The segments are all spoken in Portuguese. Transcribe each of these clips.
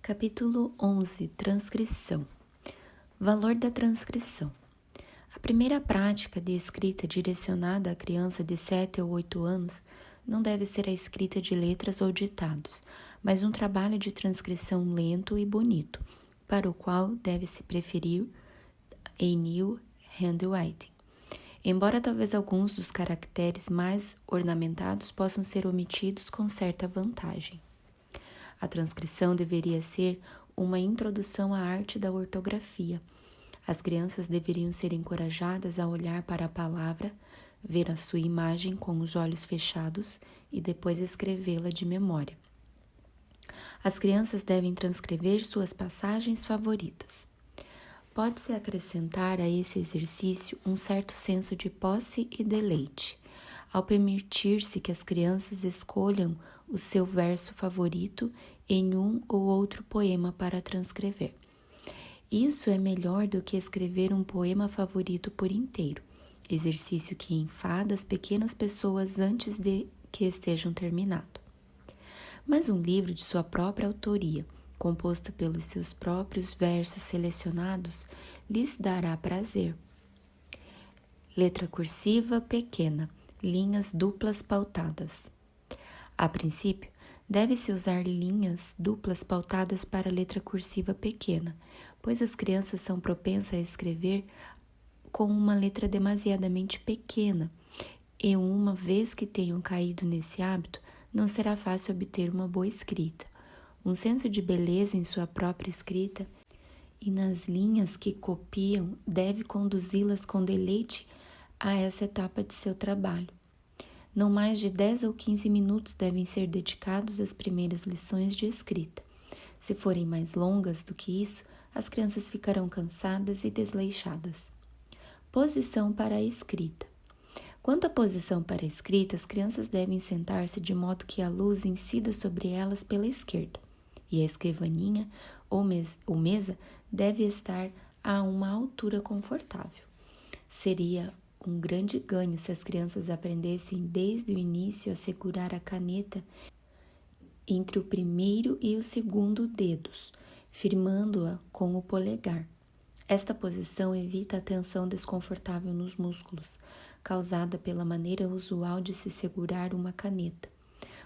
Capítulo 11. Transcrição. Valor da transcrição. A primeira prática de escrita direcionada à criança de 7 ou 8 anos não deve ser a escrita de letras ou ditados, mas um trabalho de transcrição lento e bonito, para o qual deve-se preferir a new handwriting. Embora talvez alguns dos caracteres mais ornamentados possam ser omitidos com certa vantagem. A transcrição deveria ser uma introdução à arte da ortografia. As crianças deveriam ser encorajadas a olhar para a palavra, ver a sua imagem com os olhos fechados e depois escrevê-la de memória. As crianças devem transcrever suas passagens favoritas. Pode-se acrescentar a esse exercício um certo senso de posse e deleite, ao permitir-se que as crianças escolham o seu verso favorito em um ou outro poema para transcrever. Isso é melhor do que escrever um poema favorito por inteiro, exercício que enfada as pequenas pessoas antes de que estejam terminado. Mas um livro de sua própria autoria, composto pelos seus próprios versos selecionados, lhes dará prazer. Letra cursiva pequena, linhas duplas pautadas. A princípio, deve-se usar linhas duplas pautadas para a letra cursiva pequena, pois as crianças são propensas a escrever com uma letra demasiadamente pequena, e uma vez que tenham caído nesse hábito, não será fácil obter uma boa escrita. Um senso de beleza em sua própria escrita e nas linhas que copiam deve conduzi-las com deleite a essa etapa de seu trabalho. Não mais de 10 ou 15 minutos devem ser dedicados às primeiras lições de escrita. Se forem mais longas do que isso, as crianças ficarão cansadas e desleixadas. Posição para a escrita. Quanto à posição para a escrita, as crianças devem sentar-se de modo que a luz incida sobre elas pela esquerda, e a escrivaninha ou mesa deve estar a uma altura confortável. Seria um grande ganho se as crianças aprendessem desde o início a segurar a caneta entre o primeiro e o segundo dedos, firmando-a com o polegar. Esta posição evita a tensão desconfortável nos músculos, causada pela maneira usual de se segurar uma caneta,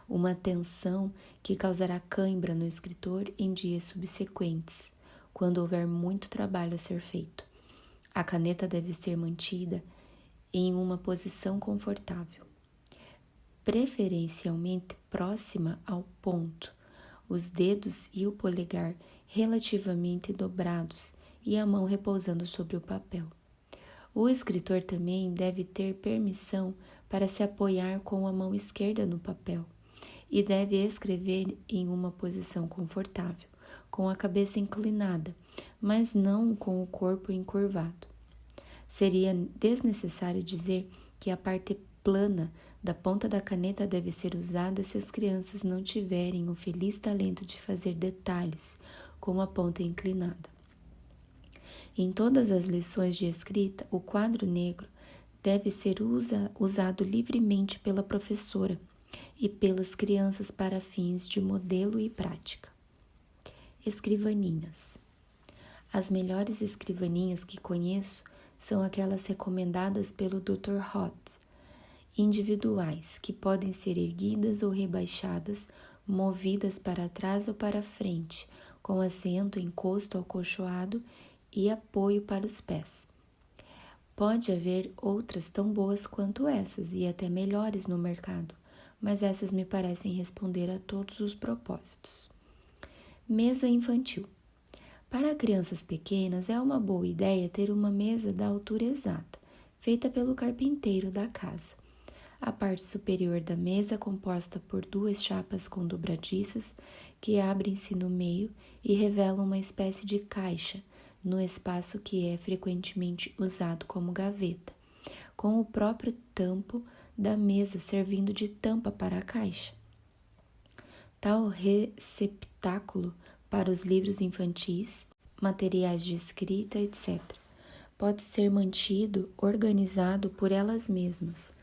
uma tensão que causará cãibra no escritor em dias subsequentes, quando houver muito trabalho a ser feito. A caneta deve ser mantida em uma posição confortável, preferencialmente próxima ao ponto, os dedos e o polegar relativamente dobrados e a mão repousando sobre o papel. O escritor também deve ter permissão para se apoiar com a mão esquerda no papel e deve escrever em uma posição confortável, com a cabeça inclinada, mas não com o corpo encurvado. Seria desnecessário dizer que a parte plana da ponta da caneta deve ser usada se as crianças não tiverem o feliz talento de fazer detalhes com a ponta inclinada. Em todas as lições de escrita, o quadro negro deve ser usado livremente pela professora e pelas crianças para fins de modelo e prática. Escrivaninhas. As melhores escrivaninhas que conheço são aquelas recomendadas pelo Dr. Roth, individuais, que podem ser erguidas ou rebaixadas, movidas para trás ou para frente, com assento, encosto acolchoado e apoio para os pés. Pode haver outras tão boas quanto essas e até melhores no mercado, mas essas me parecem responder a todos os propósitos. Mesa infantil. Para crianças pequenas, é uma boa ideia ter uma mesa da altura exata, feita pelo carpinteiro da casa. A parte superior da mesa é composta por 2 chapas com dobradiças que abrem-se no meio e revelam uma espécie de caixa no espaço que é frequentemente usado como gaveta, com o próprio tampo da mesa servindo de tampa para a caixa. Tal receptáculo para os livros infantis, materiais de escrita, etc., pode ser mantido organizado por elas mesmas,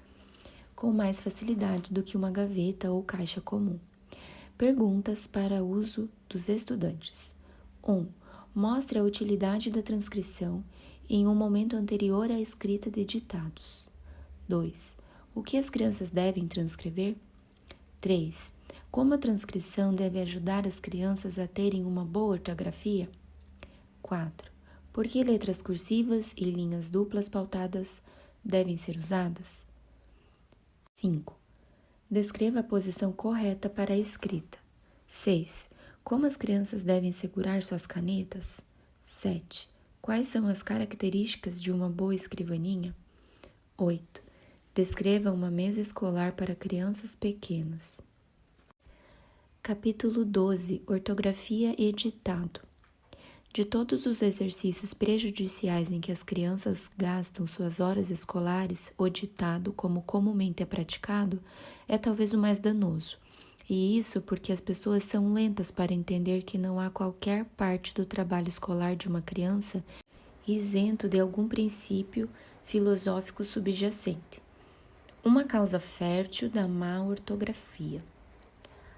com mais facilidade do que uma gaveta ou caixa comum. Perguntas para uso dos estudantes. 1. Mostre a utilidade da transcrição em um momento anterior à escrita de ditados. 2. O que as crianças devem transcrever? 3. Como a transcrição deve ajudar as crianças a terem uma boa ortografia? 4. Por que letras cursivas e linhas duplas pautadas devem ser usadas? 5. Descreva a posição correta para a escrita. 6. Como as crianças devem segurar suas canetas? 7. Quais são as características de uma boa escrivaninha? 8. Descreva uma mesa escolar para crianças pequenas. Capítulo 12. Ortografia e ditado. De todos os exercícios prejudiciais em que as crianças gastam suas horas escolares, o ditado, como comumente é praticado, é talvez o mais danoso. E isso porque as pessoas são lentas para entender que não há qualquer parte do trabalho escolar de uma criança isento de algum princípio filosófico subjacente. Uma causa fértil da má ortografia.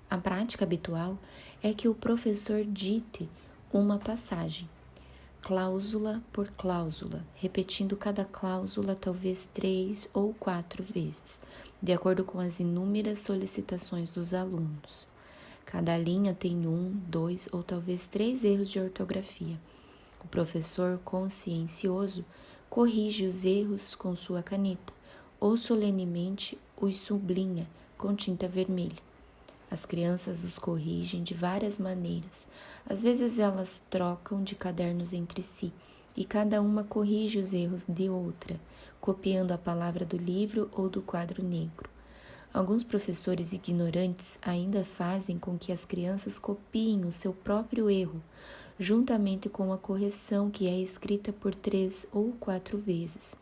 A prática habitual é que o professor dite uma passagem, cláusula por cláusula, repetindo cada cláusula talvez 3 ou 4 vezes, de acordo com as inúmeras solicitações dos alunos. Cada linha tem 1, 2 ou talvez 3 erros de ortografia. O professor, consciencioso, corrige os erros com sua caneta ou solenemente os sublinha com tinta vermelha. As crianças os corrigem de várias maneiras. Às vezes elas trocam de cadernos entre si e cada uma corrige os erros de outra, copiando a palavra do livro ou do quadro negro. Alguns professores ignorantes ainda fazem com que as crianças copiem o seu próprio erro, juntamente com a correção que é escrita por 3 ou 4 vezes,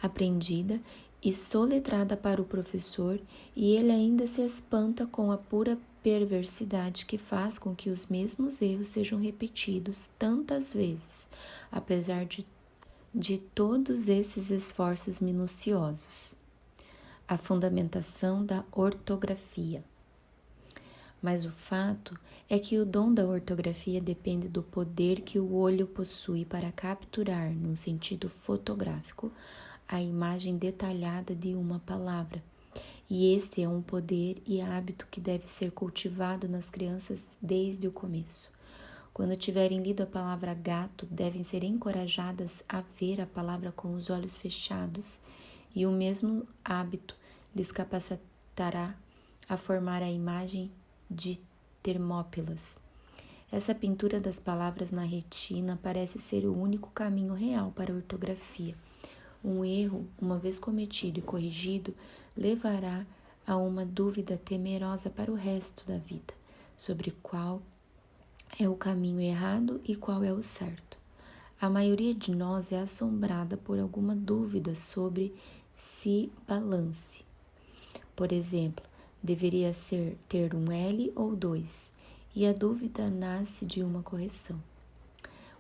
aprendida e soletrada para o professor, e ele ainda se espanta com a pura perversidade que faz com que os mesmos erros sejam repetidos tantas vezes, apesar de todos esses esforços minuciosos. A fundamentação da ortografia. Mas o fato é que o dom da ortografia depende do poder que o olho possui para capturar, num sentido fotográfico, a imagem detalhada de uma palavra. E este é um poder e hábito que deve ser cultivado nas crianças desde o começo. Quando tiverem lido a palavra gato, devem ser encorajadas a ver a palavra com os olhos fechados, e o mesmo hábito lhes capacitará a formar a imagem de Termópilas. Essa pintura das palavras na retina parece ser o único caminho real para a ortografia. Um erro, uma vez cometido e corrigido, levará a uma dúvida temerosa para o resto da vida, sobre qual é o caminho errado e qual é o certo. A maioria de nós é assombrada por alguma dúvida sobre se balance. Por exemplo, deveria ter um L ou 2, e a dúvida nasce de uma correção.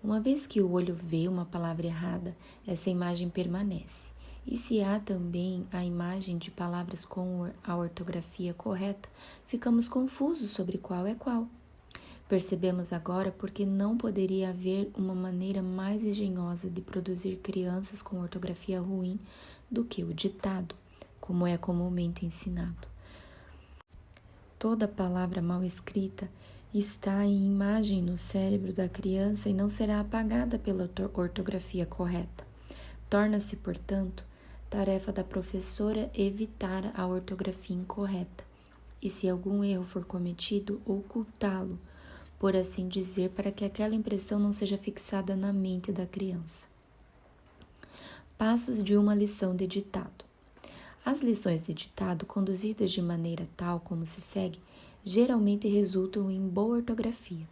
Uma vez que o olho vê uma palavra errada, essa imagem permanece. E se há também a imagem de palavras com a ortografia correta, ficamos confusos sobre qual é qual. Percebemos agora porque não poderia haver uma maneira mais engenhosa de produzir crianças com ortografia ruim do que o ditado, como é comumente ensinado. Toda palavra mal escrita está em imagem no cérebro da criança e não será apagada pela ortografia correta. Torna-se, portanto, tarefa da professora evitar a ortografia incorreta e, se algum erro for cometido, ocultá-lo, por assim dizer, para que aquela impressão não seja fixada na mente da criança. Passos de uma lição de ditado. As lições de ditado, conduzidas de maneira tal como se segue, geralmente resultam em boa ortografia.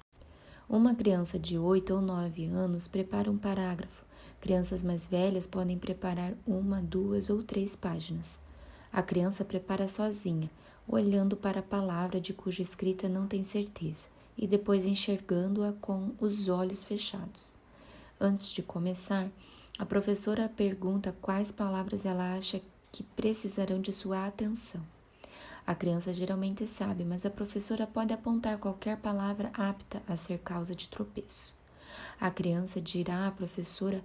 Uma criança de 8 ou 9 anos prepara um parágrafo. Crianças mais velhas podem preparar 1, 2 ou 3 páginas. A criança prepara sozinha, olhando para a palavra de cuja escrita não tem certeza, e depois enxergando-a com os olhos fechados. Antes de começar, a professora pergunta quais palavras ela acha que precisarão de sua atenção. A criança geralmente sabe, mas a professora pode apontar qualquer palavra apta a ser causa de tropeço. A criança dirá à professora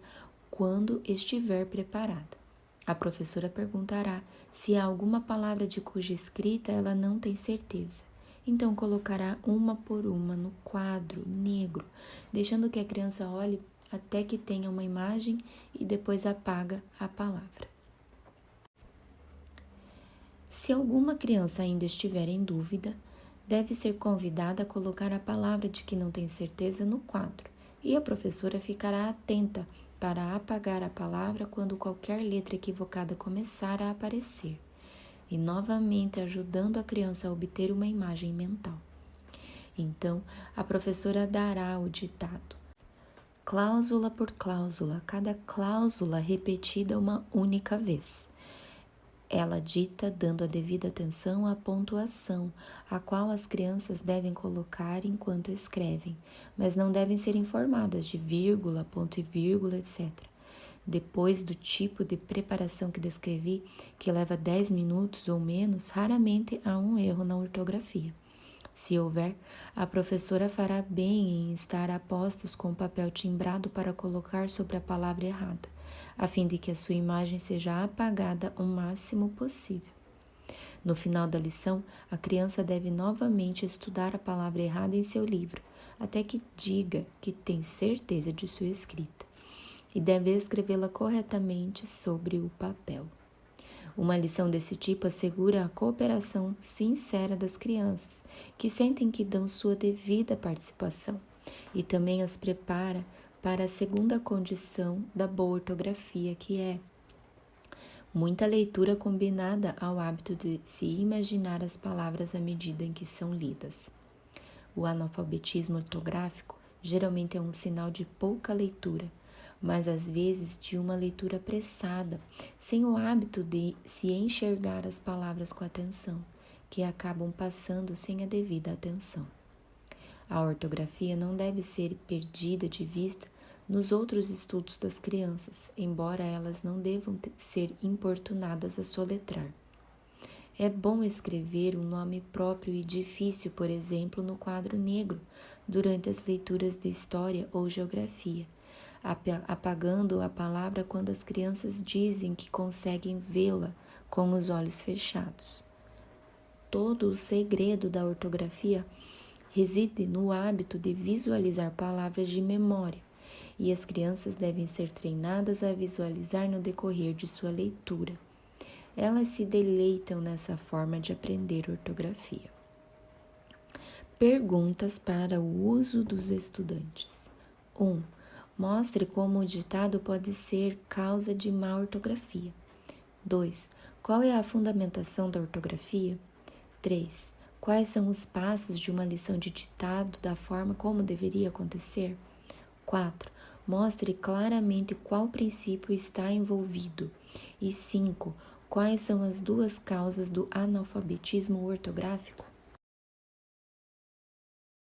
quando estiver preparada. A professora perguntará se há alguma palavra de cuja escrita ela não tem certeza. Então colocará uma por uma no quadro negro, deixando que a criança olhe até que tenha uma imagem e depois apaga a palavra. Se alguma criança ainda estiver em dúvida, deve ser convidada a colocar a palavra de que não tem certeza no quadro, e a professora ficará atenta para apagar a palavra quando qualquer letra equivocada começar a aparecer, e novamente ajudando a criança a obter uma imagem mental. Então, a professora dará o ditado, cláusula por cláusula, cada cláusula repetida uma única vez. Ela dita dando a devida atenção à pontuação, a qual as crianças devem colocar enquanto escrevem, mas não devem ser informadas de vírgula, ponto e vírgula, etc. Depois do tipo de preparação que descrevi, que leva 10 minutos ou menos, raramente há um erro na ortografia. Se houver, a professora fará bem em estar a postos com o papel timbrado para colocar sobre a palavra errada, a fim de que a sua imagem seja apagada o máximo possível. No final da lição, a criança deve novamente estudar a palavra errada em seu livro, até que diga que tem certeza de sua escrita, e deve escrevê-la corretamente sobre o papel. Uma lição desse tipo assegura a cooperação sincera das crianças, que sentem que dão sua devida participação, e também as prepara para a segunda condição da boa ortografia, que é muita leitura combinada ao hábito de se imaginar as palavras à medida em que são lidas. O analfabetismo ortográfico geralmente é um sinal de pouca leitura, mas às vezes de uma leitura apressada, sem o hábito de se enxergar as palavras com atenção, que acabam passando sem a devida atenção. A ortografia não deve ser perdida de vista nos outros estudos das crianças, embora elas não devam ser importunadas a soletrar. É bom escrever um nome próprio e difícil, por exemplo, no quadro negro, durante as leituras de história ou geografia, apagando a palavra quando as crianças dizem que conseguem vê-la com os olhos fechados. Todo o segredo da ortografia reside no hábito de visualizar palavras de memória, e as crianças devem ser treinadas a visualizar no decorrer de sua leitura. Elas se deleitam nessa forma de aprender ortografia. Perguntas para o uso dos estudantes. 1. Mostre como o ditado pode ser causa de má ortografia. 2. Qual é a fundamentação da ortografia? 3. Quais são os passos de uma lição de ditado da forma como deveria acontecer? 4. Mostre claramente qual princípio está envolvido. E 5. Quais são as duas causas do analfabetismo ortográfico?